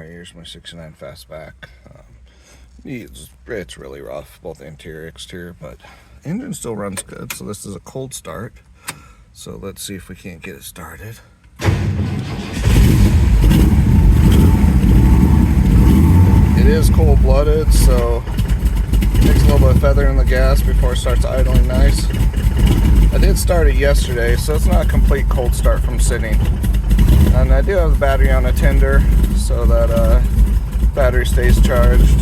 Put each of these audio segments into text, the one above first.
here's my 69 Fastback. It's really rough, both interior and exterior, but engine still runs good. So this is a cold start. So let's see if we can't get it started. It is cold-blooded, so it takes a little bit of feather in the gas before it starts idling nice. I did start it yesterday, so it's not a complete cold start from sitting. And I do have the battery on a tender, so that battery stays charged.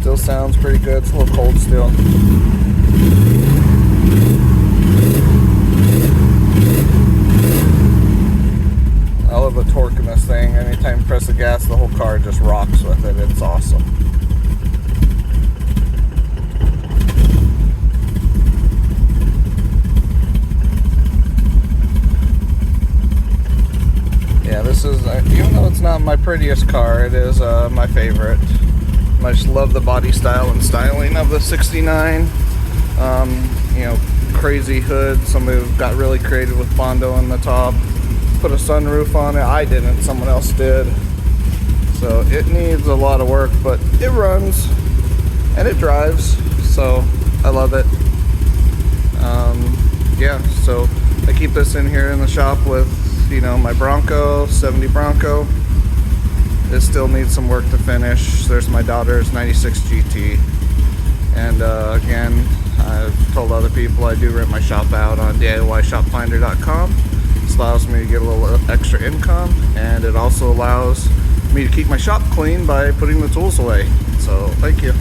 Still sounds pretty good. It's a little cold still. I love the torque in this thing. Anytime you press the gas, the whole car just rocks with it. It's awesome. Yeah, this is, even though it's not my prettiest car, it is my favorite. I just love the body style and styling of the 69. You know, crazy hood. Somebody got really creative with Bondo on the top. Put a sunroof on it. I didn't, someone else did. So it needs a lot of work, but it runs and it drives, so I love it. Yeah, so I keep this in here in the shop with, you know, my Bronco, 70 Bronco. It still needs some work to finish. There's my daughter's 96 GT. And again, I've told other people I do rent my shop out on diyshopfinder.com. This allows me to get a little extra income, and it also allows me to keep my shop clean by putting the tools away. So thank you.